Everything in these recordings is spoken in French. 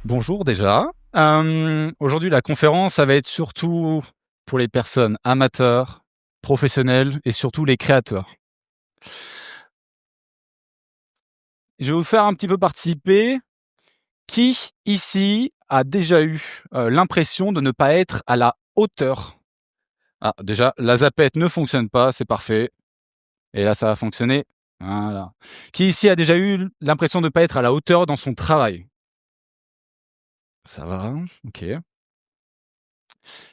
Bonjour déjà. Aujourd'hui, la conférence, ça va être surtout pour les personnes amateurs, professionnelles et surtout les créateurs. Je vais vous faire un petit peu participer. Qui ici a déjà eu l'impression de ne pas être à la hauteur? Ah, déjà, la zapette ne fonctionne pas, c'est parfait. Et là, ça va fonctionner. Voilà. Qui ici a déjà eu l'impression de ne pas être à la hauteur dans son travail? Ça va, ok.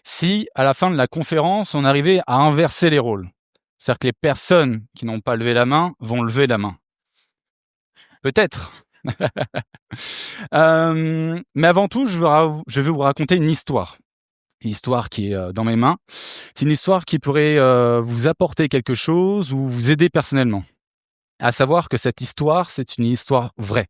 Si, à la fin de la conférence, on arrivait à inverser les rôles. C'est-à-dire que les personnes qui n'ont pas levé la main vont lever la main. Peut-être. Mais avant tout, je vais vous raconter une histoire. Une histoire qui est dans mes mains. C'est une histoire qui pourrait vous apporter quelque chose ou vous aider personnellement. À savoir que cette histoire, c'est une histoire vraie.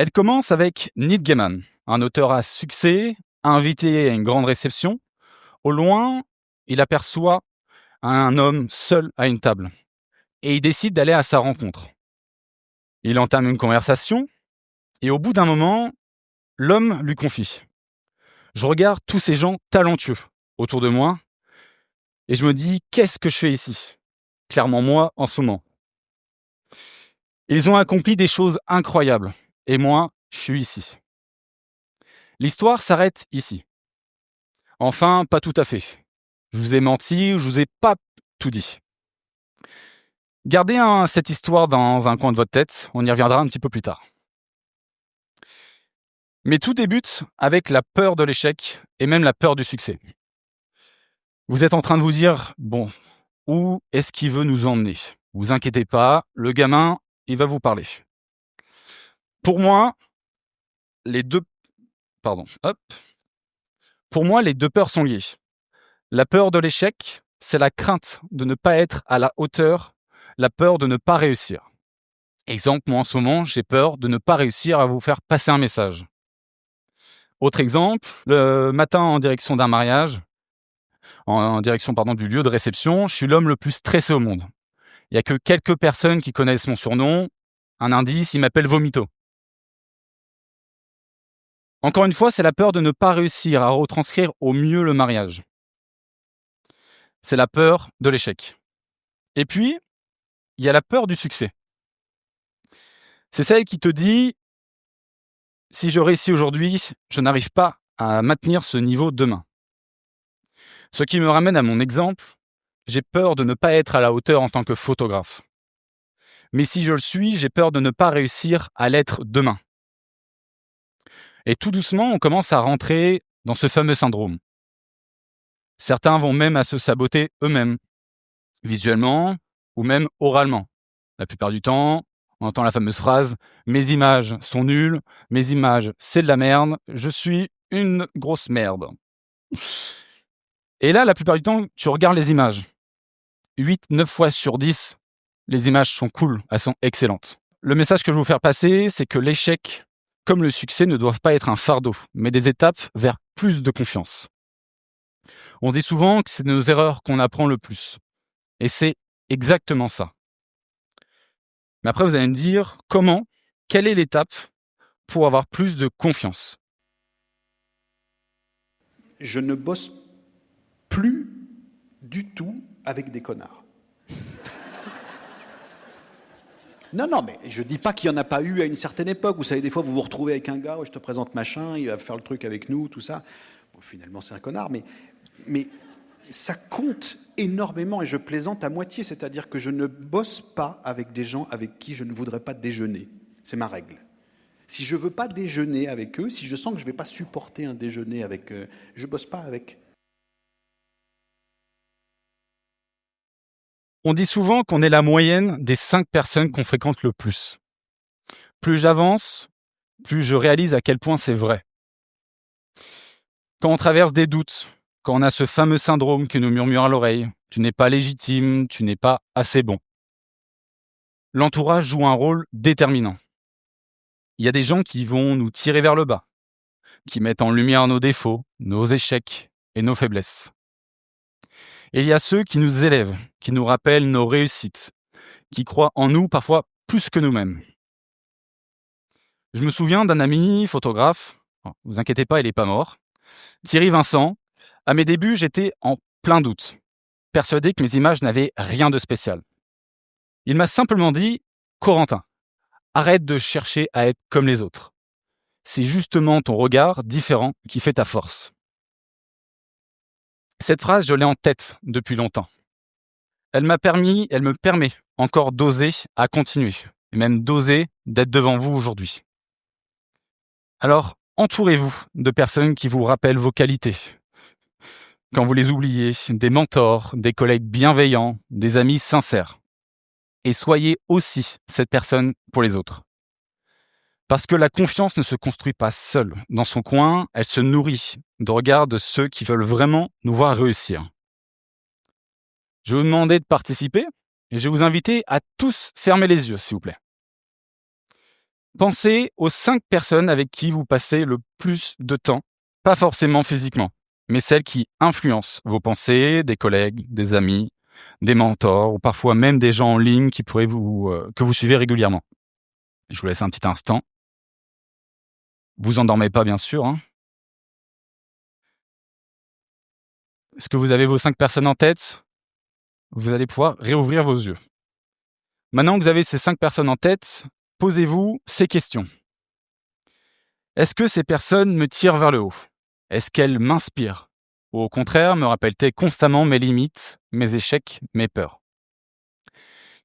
Elle commence avec Neil Gaiman, un auteur à succès, invité à une grande réception. Au loin, il aperçoit un homme seul à une table et il décide d'aller à sa rencontre. Il entame une conversation et au bout d'un moment, l'homme lui confie: je regarde tous ces gens talentueux autour de moi et je me dis, qu'est-ce que je fais ici? Clairement moi en ce moment. Ils ont accompli des choses incroyables et moi, je suis ici. L'histoire s'arrête ici. Enfin, pas tout à fait. Je vous ai menti, je vous ai pas tout dit. Gardez cette histoire dans un coin de votre tête, on y reviendra un petit peu plus tard. Mais tout débute avec la peur de l'échec et même la peur du succès. Vous êtes en train de vous dire, bon, où est-ce qu'il veut nous emmener? Vous inquiétez pas, le gamin, il va vous parler. Pour moi, les deux, Pour moi, les deux peurs sont liées. La peur de l'échec, c'est la crainte de ne pas être à la hauteur, la peur de ne pas réussir. Exemple, moi en ce moment, j'ai peur de ne pas réussir à vous faire passer un message. Autre exemple, le matin en direction d'un mariage, en direction du lieu de réception, je suis l'homme le plus stressé au monde. Il n'y a que quelques personnes qui connaissent mon surnom. Un indice, il m'appelle Vomito. Encore une fois, c'est la peur de ne pas réussir à retranscrire au mieux le mariage. C'est la peur de l'échec. Et puis, il y a la peur du succès. C'est celle qui te dit, si je réussis aujourd'hui, je n'arrive pas à maintenir ce niveau demain. Ce qui me ramène à mon exemple, j'ai peur de ne pas être à la hauteur en tant que photographe. Mais si je le suis, j'ai peur de ne pas réussir à l'être demain. Et tout doucement, on commence à rentrer dans ce fameux syndrome. Certains vont même à se saboter eux-mêmes, visuellement ou même oralement. La plupart du temps, on entend la fameuse phrase « mes images sont nulles, mes images c'est de la merde, je suis une grosse merde ». Et là, la plupart du temps, tu regardes les images. 8, 9 fois sur 10, les images sont cool, elles sont excellentes. Le message que je veux vous faire passer, c'est que l'échec, comme le succès, ne doivent pas être un fardeau, mais des étapes vers plus de confiance. On se dit souvent que c'est de nos erreurs qu'on apprend le plus. Et c'est exactement ça. Mais après, vous allez me dire, comment? Quelle est l'étape pour avoir plus de confiance? Je ne bosse plus du tout avec des connards. Non, mais je dis pas qu'il n'y en a pas eu à une certaine époque. Vous savez, des fois, vous vous retrouvez avec un gars, je te présente machin, il va faire le truc avec nous, tout ça. Bon, finalement, c'est un connard, mais ça compte énormément et je plaisante à moitié. C'est-à-dire que je ne bosse pas avec des gens avec qui je ne voudrais pas déjeuner. C'est ma règle. Si je ne veux pas déjeuner avec eux, si je sens que je ne vais pas supporter un déjeuner avec eux, je ne bosse pas avec. On dit souvent qu'on est la moyenne des 5 personnes qu'on fréquente le plus. Plus j'avance, plus je réalise à quel point c'est vrai. Quand on traverse des doutes, quand on a ce fameux syndrome qui nous murmure à l'oreille, tu n'es pas légitime, tu n'es pas assez bon. L'entourage joue un rôle déterminant. Il y a des gens qui vont nous tirer vers le bas, qui mettent en lumière nos défauts, nos échecs et nos faiblesses. Et il y a ceux qui nous élèvent, qui nous rappellent nos réussites, qui croient en nous parfois plus que nous-mêmes. Je me souviens d'un ami photographe, vous inquiétez pas, il n'est pas mort, Thierry Vincent. À mes débuts, j'étais en plein doute, persuadé que mes images n'avaient rien de spécial. Il m'a simplement dit « Corentin, arrête de chercher à être comme les autres. C'est justement ton regard différent qui fait ta force. » Cette phrase, je l'ai en tête depuis longtemps. Elle me permet encore d'oser à continuer, et même d'oser d'être devant vous aujourd'hui. Alors, entourez-vous de personnes qui vous rappellent vos qualités. Quand vous les oubliez, des mentors, des collègues bienveillants, des amis sincères. Et soyez aussi cette personne pour les autres. Parce que la confiance ne se construit pas seule. Dans son coin, elle se nourrit de regards de ceux qui veulent vraiment nous voir réussir. Je vais vous demander de participer et je vais vous inviter à tous fermer les yeux, s'il vous plaît. Pensez aux 5 personnes avec qui vous passez le plus de temps, pas forcément physiquement, mais celles qui influencent vos pensées, des collègues, des amis, des mentors ou parfois même des gens en ligne qui pourraient que vous suivez régulièrement. Je vous laisse un petit instant. Vous endormez pas, bien sûr. Est-ce que vous avez vos 5 personnes en tête ? Vous allez pouvoir réouvrir vos yeux. Maintenant que vous avez ces 5 personnes en tête, posez-vous ces questions. Est-ce que ces personnes me tirent vers le haut ? Est-ce qu'elles m'inspirent ? Ou au contraire, me rappellent-elles constamment mes limites, mes échecs, mes peurs ?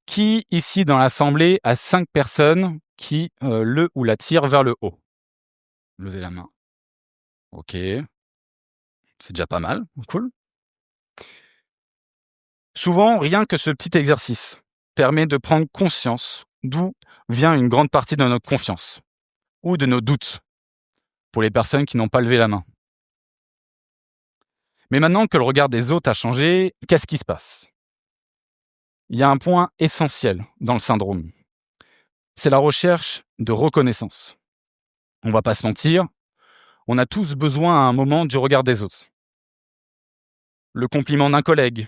Qui, ici dans l'assemblée, a 5 personnes qui le ou la tirent vers le haut ? Levez la main. Ok. C'est déjà pas mal. Cool. Souvent, rien que ce petit exercice permet de prendre conscience d'où vient une grande partie de notre confiance ou de nos doutes pour les personnes qui n'ont pas levé la main. Mais maintenant que le regard des autres a changé, qu'est-ce qui se passe ? Il y a un point essentiel dans le syndrome. C'est la recherche de reconnaissance. On va pas se mentir, on a tous besoin à un moment du regard des autres. Le compliment d'un collègue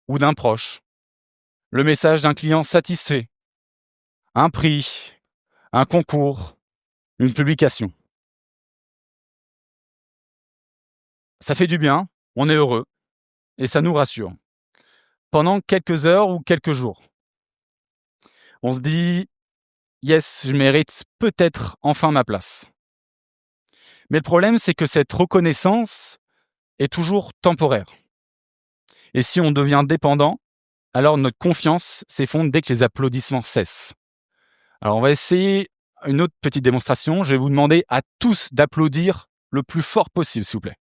ou d'un proche, le message d'un client satisfait, un prix, un concours, une publication. Ça fait du bien, on est heureux, et ça nous rassure. Pendant quelques heures ou quelques jours. On se dit « Yes, je mérite peut-être enfin ma place ». Mais le problème, c'est que cette reconnaissance est toujours temporaire. Et si on devient dépendant, alors notre confiance s'effondre dès que les applaudissements cessent. Alors on va essayer une autre petite démonstration. Je vais vous demander à tous d'applaudir le plus fort possible, s'il vous plaît.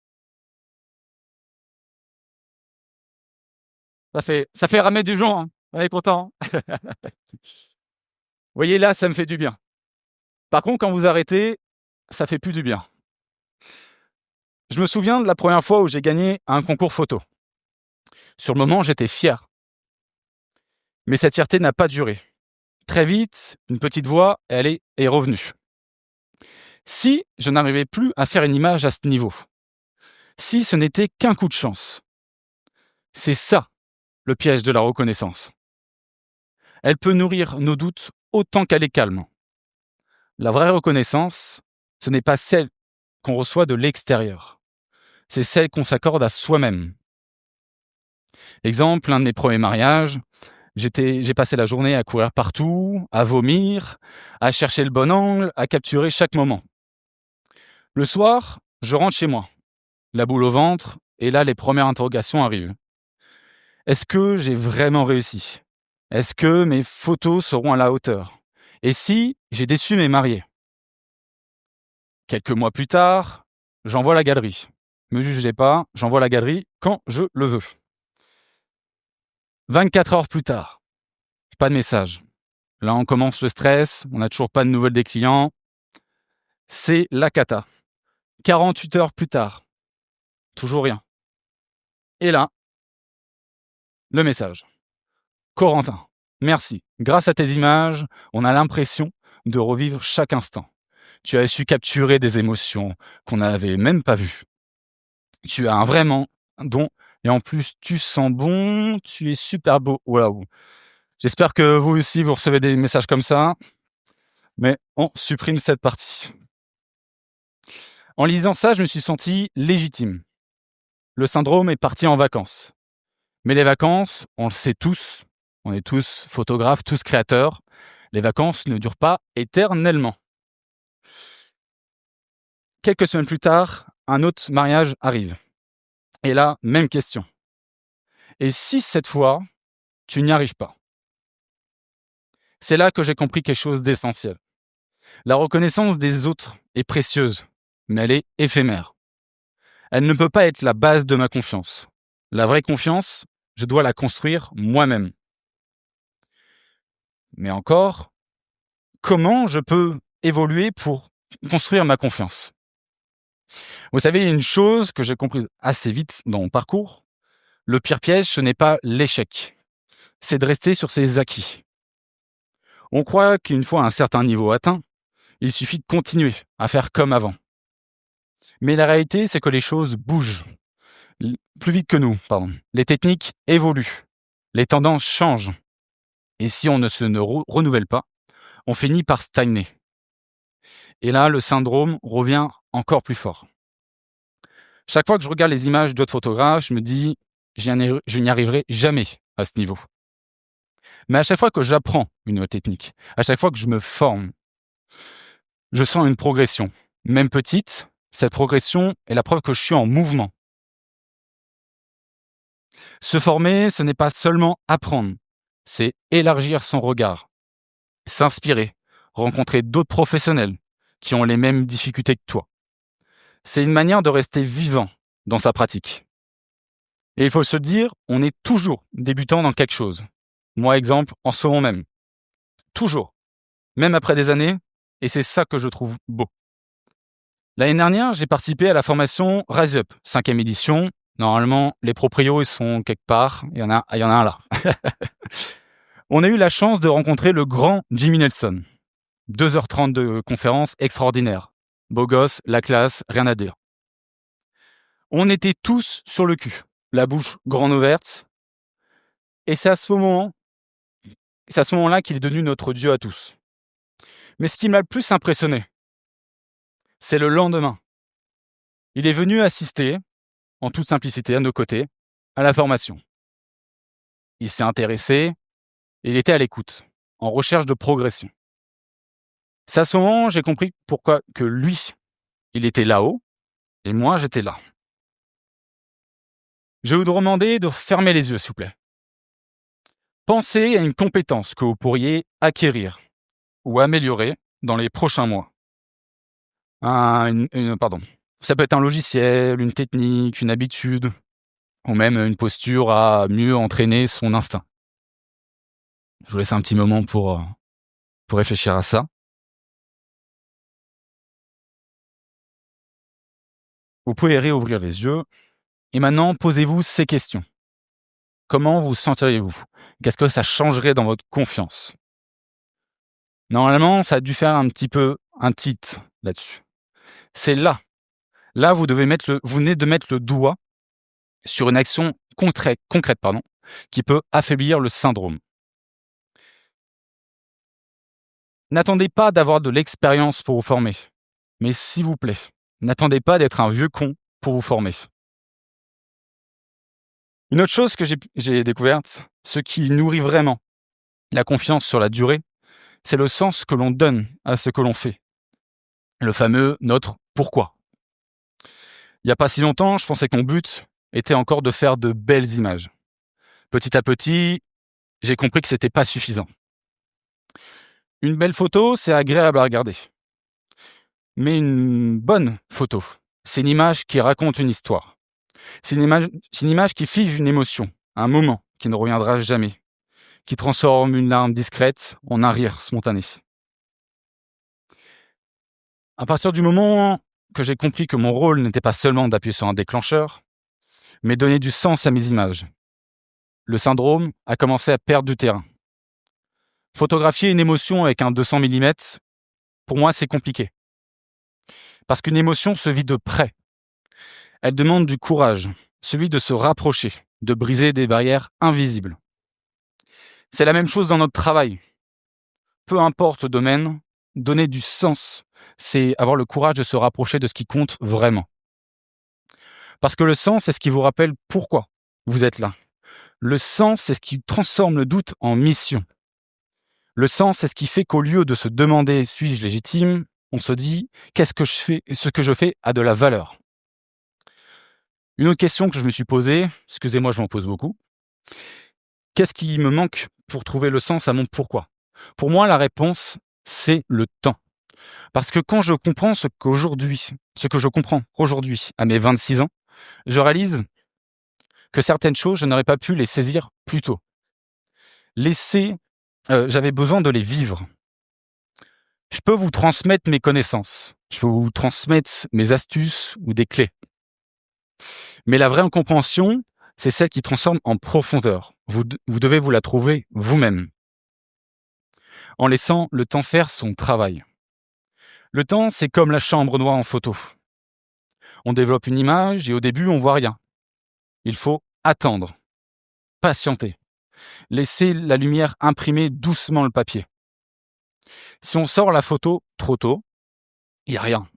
Ça fait ramer du gens, hein. On est content. Vous voyez, là, ça me fait du bien. Par contre, quand vous arrêtez, ça fait plus du bien. Je me souviens de la première fois où j'ai gagné un concours photo. Sur le moment, j'étais fier. Mais cette fierté n'a pas duré. Très vite, une petite voix, elle est revenue. Si je n'arrivais plus à faire une image à ce niveau, si ce n'était qu'un coup de chance, c'est ça le piège de la reconnaissance. Elle peut nourrir nos doutes autant qu'elle est calme. La vraie reconnaissance, ce n'est pas celle qu'on reçoit de l'extérieur. C'est celle qu'on s'accorde à soi-même. Exemple, l'un de mes premiers mariages, j'ai passé la journée à courir partout, à vomir, à chercher le bon angle, à capturer chaque moment. Le soir, je rentre chez moi, la boule au ventre, et là, les premières interrogations arrivent. Est-ce que j'ai vraiment réussi ? Est-ce que mes photos seront à la hauteur ? Et si j'ai déçu mes mariés ? Quelques mois plus tard, j'envoie la galerie. Ne me jugez pas, j'envoie la galerie quand je le veux. 24 heures plus tard, pas de message. Là, on commence le stress, on n'a toujours pas de nouvelles des clients. C'est la cata. 48 heures plus tard, toujours rien. Et là, le message. Corentin, merci. Grâce à tes images, on a l'impression de revivre chaque instant. Tu as su capturer des émotions qu'on n'avait même pas vues. Tu as un vraiment don et en plus, tu sens bon, tu es super beau. Waouh. J'espère que vous aussi, vous recevez des messages comme ça, mais on supprime cette partie. En lisant ça, je me suis senti légitime. Le syndrome est parti en vacances. Mais les vacances, on le sait tous, on est tous photographes, tous créateurs, les vacances ne durent pas éternellement. Quelques semaines plus tard, un autre mariage arrive. Et là, même question. Et si cette fois, tu n'y arrives pas? C'est là que j'ai compris quelque chose d'essentiel. La reconnaissance des autres est précieuse, mais elle est éphémère. Elle ne peut pas être la base de ma confiance. La vraie confiance, je dois la construire moi-même. Mais encore, comment je peux évoluer pour construire ma confiance? Vous savez, il y a une chose que j'ai comprise assez vite dans mon parcours. Le pire piège, ce n'est pas l'échec. C'est de rester sur ses acquis. On croit qu'une fois un certain niveau atteint, il suffit de continuer à faire comme avant. Mais la réalité, c'est que les choses bougent. Plus vite que nous, pardon. Les techniques évoluent. Les tendances changent. Et si on ne se renouvelle pas, on finit par stagner. Et là, le syndrome revient encore plus fort. Chaque fois que je regarde les images d'autres photographes, je me dis, je n'y arriverai jamais à ce niveau. Mais à chaque fois que j'apprends une nouvelle technique, à chaque fois que je me forme, je sens une progression. Même petite, cette progression est la preuve que je suis en mouvement. Se former, ce n'est pas seulement apprendre, c'est élargir son regard, s'inspirer, rencontrer d'autres professionnels qui ont les mêmes difficultés que toi. C'est une manière de rester vivant dans sa pratique. Et il faut se dire, on est toujours débutant dans quelque chose. Moi, exemple, en ce moment même. Toujours. Même après des années, et c'est ça que je trouve beau. L'année dernière, j'ai participé à la formation Rise Up, 5e édition. Normalement, les proprios, ils sont quelque part. Il y en a un là. On a eu la chance de rencontrer le grand Jimmy Nelson. 2h30 de conférence extraordinaire. Beau gosse, la classe, rien à dire. On était tous sur le cul, la bouche grande ouverte. Et c'est à ce moment-là qu'il est devenu notre Dieu à tous. Mais ce qui m'a le plus impressionné, c'est le lendemain. Il est venu assister, en toute simplicité, à nos côtés, à la formation. Il s'est intéressé, et il était à l'écoute, en recherche de progression. C'est à ce moment que j'ai compris pourquoi que lui, il était là-haut, et moi, j'étais là. Je vais vous demander de fermer les yeux, s'il vous plaît. Pensez à une compétence que vous pourriez acquérir ou améliorer dans les prochains mois. Ça peut être un logiciel, une technique, une habitude, ou même une posture à mieux entraîner son instinct. Je vous laisse un petit moment pour réfléchir à ça. Vous pouvez réouvrir les yeux. Et maintenant, posez-vous ces questions. Comment vous sentiriez-vous? Qu'est-ce que ça changerait dans votre confiance? Normalement, ça a dû faire un petit peu un titre là-dessus. C'est là. Là, vous venez de mettre le doigt sur une action concrète, qui peut affaiblir le syndrome. N'attendez pas d'avoir de l'expérience pour vous former. Mais s'il vous plaît, n'attendez pas d'être un vieux con pour vous former. Une autre chose que j'ai découverte, ce qui nourrit vraiment la confiance sur la durée, c'est le sens que l'on donne à ce que l'on fait. Le fameux notre pourquoi. Il n'y a pas si longtemps, je pensais que mon but était encore de faire de belles images. Petit à petit, j'ai compris que c'était pas suffisant. Une belle photo, c'est agréable à regarder. Mais une bonne photo, c'est une image qui raconte une histoire. C'est une image qui fige une émotion, un moment qui ne reviendra jamais, qui transforme une larme discrète en un rire spontané. À partir du moment que j'ai compris que mon rôle n'était pas seulement d'appuyer sur un déclencheur, mais donner du sens à mes images, le syndrome a commencé à perdre du terrain. Photographier une émotion avec un 200 mm, pour moi, c'est compliqué. Parce qu'une émotion se vit de près. Elle demande du courage, celui de se rapprocher, de briser des barrières invisibles. C'est la même chose dans notre travail. Peu importe le domaine, donner du sens, c'est avoir le courage de se rapprocher de ce qui compte vraiment. Parce que le sens, c'est ce qui vous rappelle pourquoi vous êtes là. Le sens, c'est ce qui transforme le doute en mission. Le sens, c'est ce qui fait qu'au lieu de se demander « suis-je légitime ?», on se dit « qu'est-ce que je fais ? Ce que je fais a de la valeur ». Une autre question que je me suis posée, excusez-moi, je m'en pose beaucoup, qu'est-ce qui me manque pour trouver le sens à mon pourquoi ? Pour moi, la réponse, c'est le temps. Parce que quand je comprends ce que je comprends aujourd'hui à mes 26 ans, je réalise que certaines choses, je n'aurais pas pu les saisir plus tôt. J'avais besoin de les vivre. Je peux vous transmettre mes connaissances, je peux vous transmettre mes astuces ou des clés. Mais la vraie incompréhension, c'est celle qui transforme en profondeur. Vous devez vous la trouver vous-même, en laissant le temps faire son travail. Le temps, c'est comme la chambre noire en photo. On développe une image et au début, on voit rien. Il faut attendre, patienter, laisser la lumière imprimer doucement le papier. Si on sort la photo trop tôt, il n'y a rien.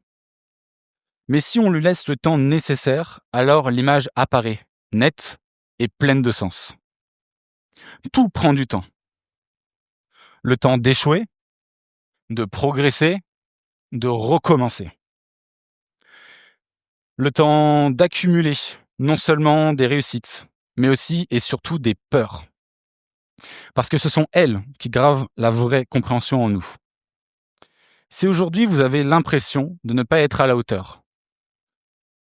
Mais si on lui laisse le temps nécessaire, alors l'image apparaît, nette et pleine de sens. Tout prend du temps. Le temps d'échouer, de progresser, de recommencer. Le temps d'accumuler non seulement des réussites, mais aussi et surtout des peurs. Parce que ce sont elles qui gravent la vraie compréhension en nous. Si aujourd'hui vous avez l'impression de ne pas être à la hauteur,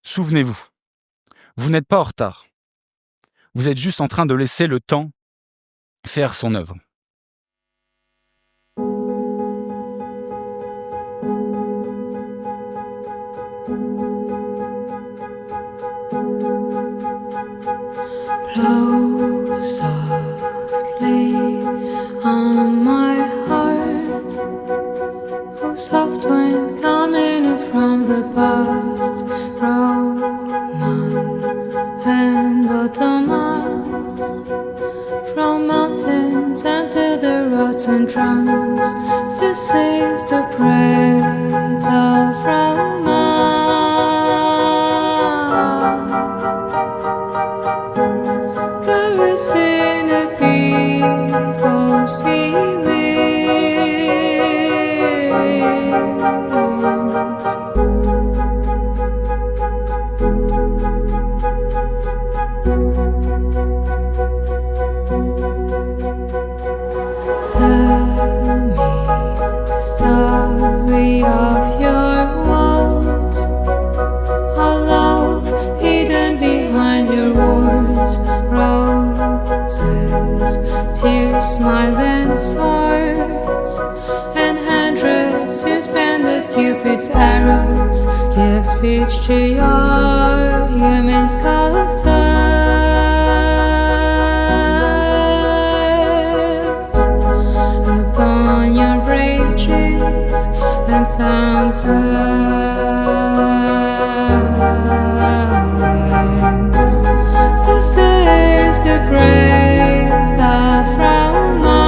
souvenez-vous, vous n'êtes pas en retard. Vous êtes juste en train de laisser le temps faire son œuvre. Blow softly on my heart, oh soft wind coming from the past, Roman and autumnal, from mountains into the rotten trunks. This is the breath of Roman. Caressing the people's feelings. Tell me the story of your woes, our love hidden behind your words. Roses, tears, smiles and swords, and hundreds suspended Cupid's arrows. Give speech to your human sculptors upon your bridges and fountains. This is the breath of Rama,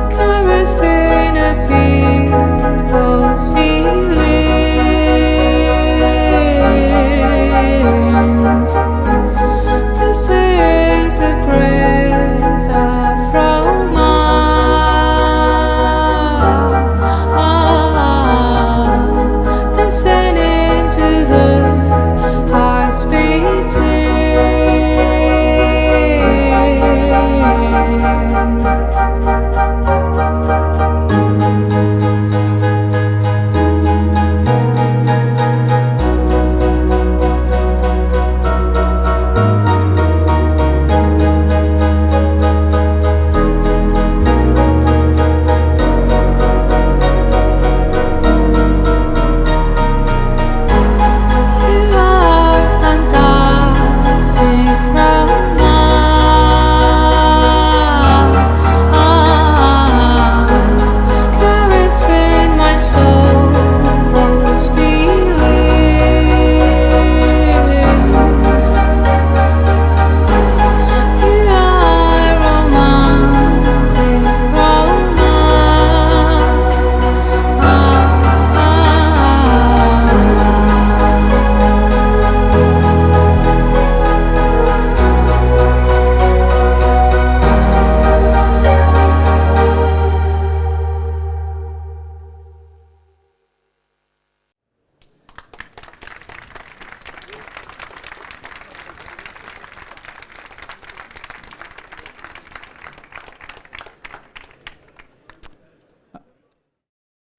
caressing a people's feelings.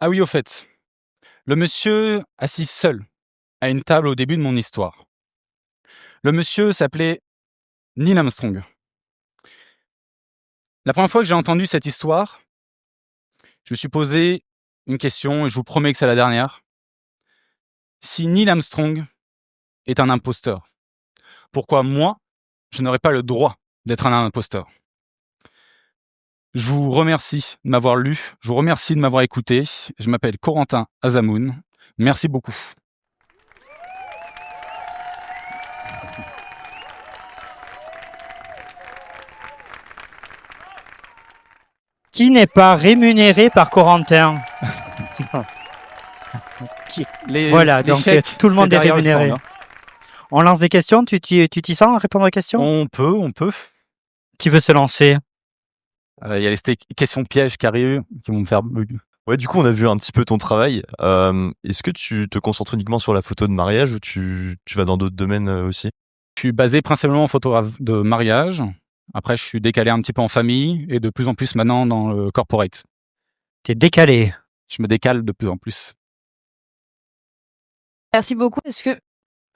Ah oui, au fait, le monsieur assis seul à une table au début de mon histoire. Le monsieur s'appelait Neil Armstrong. La première fois que j'ai entendu cette histoire, je me suis posé une question et je vous promets que c'est la dernière. Si Neil Armstrong est un imposteur, pourquoi moi, je n'aurais pas le droit d'être un imposteur? Je vous remercie de m'avoir lu, je vous remercie de m'avoir écouté. Je m'appelle Corentin Azamoun. Merci beaucoup. Qui n'est pas rémunéré par Corentin? Voilà, donc tout le monde est rémunéré. On lance des questions, tu t'y sens à répondre aux questions? On peut. Qui veut se lancer? Il y a les questions pièges qui arrivent, qui vont me faire... Ouais, du coup, on a vu un petit peu ton travail. Est-ce que tu te concentres uniquement sur la photo de mariage ou tu vas dans d'autres domaines aussi? Je suis basé principalement en photographe de mariage. Après, je suis décalé un petit peu en famille et de plus en plus maintenant dans le corporate. T'es décalé. Je me décale de plus en plus. Merci beaucoup. Est-ce que,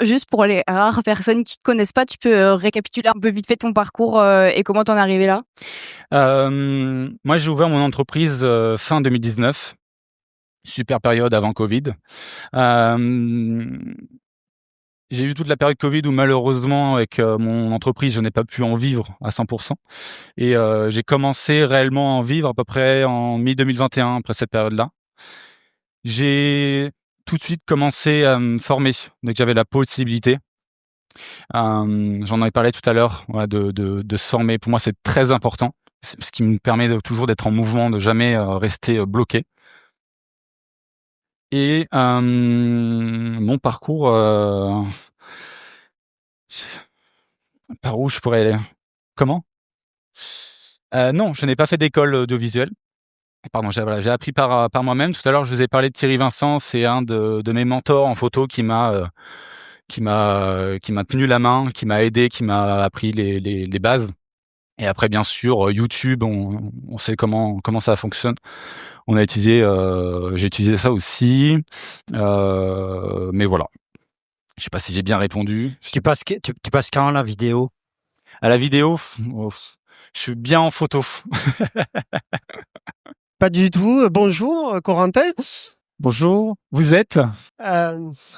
juste pour les rares personnes qui ne te connaissent pas, tu peux récapituler un peu vite fait ton parcours et comment t'en es arrivé là? Moi, j'ai ouvert mon entreprise fin 2019. Super période avant Covid. J'ai eu toute la période Covid où malheureusement, avec mon entreprise, je n'ai pas pu en vivre à 100%. Et j'ai commencé réellement à en vivre à peu près en mi-2021, après cette période-là. J'ai tout de suite commencé à me former dès que j'avais la possibilité. J'en ai parlé tout à l'heure, de se former. Pour moi, c'est très important. C'est ce qui me permet toujours d'être en mouvement, de jamais rester bloqué. Et mon parcours, par où je pourrais aller? Comment? Non, je n'ai pas fait d'école audiovisuelle. Pardon, j'ai appris par moi-même. Tout à l'heure, je vous ai parlé de Thierry Vincent, c'est un de mes mentors en photo qui m'a tenu la main, qui m'a aidé, qui m'a appris les bases. Et après, bien sûr, YouTube, on sait comment ça fonctionne. J'ai utilisé ça aussi. Mais voilà. Je sais pas si j'ai bien répondu. Tu passes quand à la vidéo? À la vidéo, je suis bien en photo. Pas du tout. Bonjour, Corentin. Bonjour, vous êtes?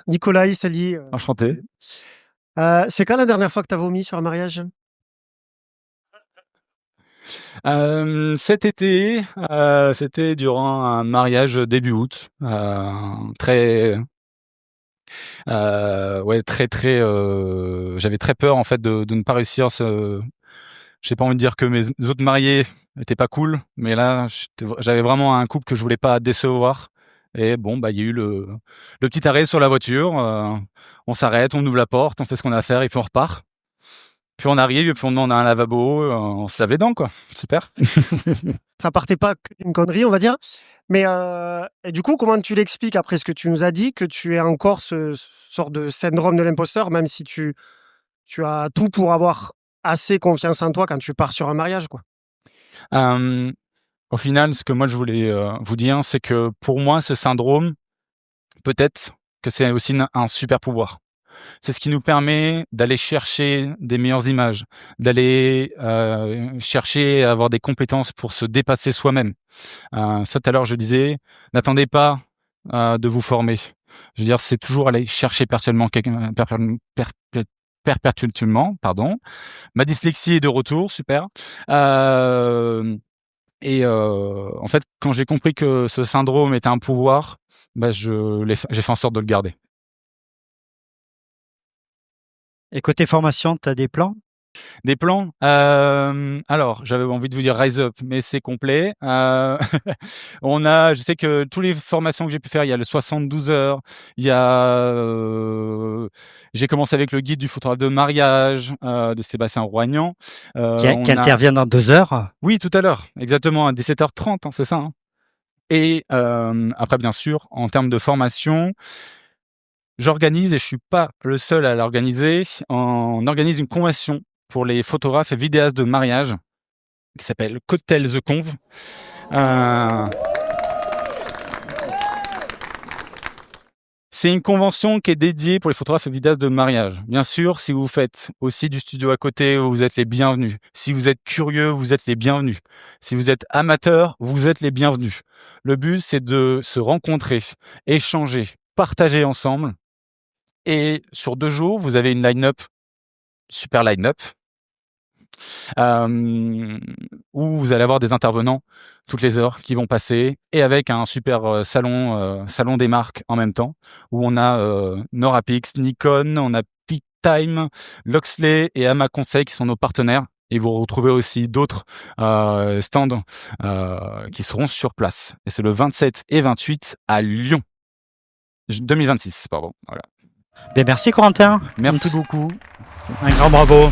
Nicolas Issali. Enchanté. C'est quand la dernière fois que tu as vomi sur un mariage? Cet été, c'était durant un mariage début août. Très, j'avais très peur en fait de ne pas réussir j'ai pas envie de dire que mes autres mariés étaient pas cool, mais là, j'avais vraiment un couple que je voulais pas décevoir. Et bon, il y a eu le petit arrêt sur la voiture. On s'arrête, on ouvre la porte, on fait ce qu'on a à faire et puis on repart. Puis on arrive et puis on demande à un lavabo, on se lave les dents, quoi. Super. Ça partait pas d'une connerie, on va dire. Mais et du coup, comment tu l'expliques après ce que tu nous as dit, que tu es encore ce sort de syndrome de l'imposteur, même si tu as tout pour avoir assez confiance en toi quand tu pars sur un mariage, quoi? Au final, ce que moi je voulais vous dire, c'est que pour moi, ce syndrome, peut-être que c'est aussi un super pouvoir. C'est ce qui nous permet d'aller chercher des meilleures images, d'aller chercher à avoir des compétences pour se dépasser soi-même. Ça, tout à l'heure, je disais, n'attendez pas de vous former. Je veux dire, c'est toujours aller chercher perpétuellement, pardon. Ma dyslexie est de retour, super. En fait, quand j'ai compris que ce syndrome était un pouvoir, j'ai fait en sorte de le garder. Et côté formation, tu as des plans? Des plans? Alors, j'avais envie de vous dire Rise Up, mais c'est complet. Je sais que toutes les formations que j'ai pu faire, il y a le 72 heures, il y a, j'ai commencé avec le guide du photographe de mariage, de Sébastien Roignan. Qui intervient dans 2 heures? Oui, tout à l'heure, exactement, à 17h30, c'est ça. Et après, bien sûr, en termes de formation, j'organise, et je suis pas le seul à l'organiser, on organise une convention pour les photographes et vidéastes de mariage qui s'appelle Cocktail The Conv. C'est une convention qui est dédiée pour les photographes et vidéastes de mariage. Bien sûr, si vous faites aussi du studio à côté, vous êtes les bienvenus. Si vous êtes curieux, vous êtes les bienvenus. Si vous êtes amateur, vous êtes les bienvenus. Le but, c'est de se rencontrer, échanger, partager ensemble. Et sur 2 jours, vous avez une line-up, super line-up, où vous allez avoir des intervenants toutes les heures qui vont passer, et avec un super salon des marques en même temps, où on a Norapix, Nikon, on a PeakTime, Loxley et Ama Conseil qui sont nos partenaires. Et vous retrouvez aussi d'autres stands qui seront sur place. Et c'est le 27 et 28 à Lyon. 2026, pardon. Voilà. Bien, merci Corentin. Merci beaucoup. Un grand bravo.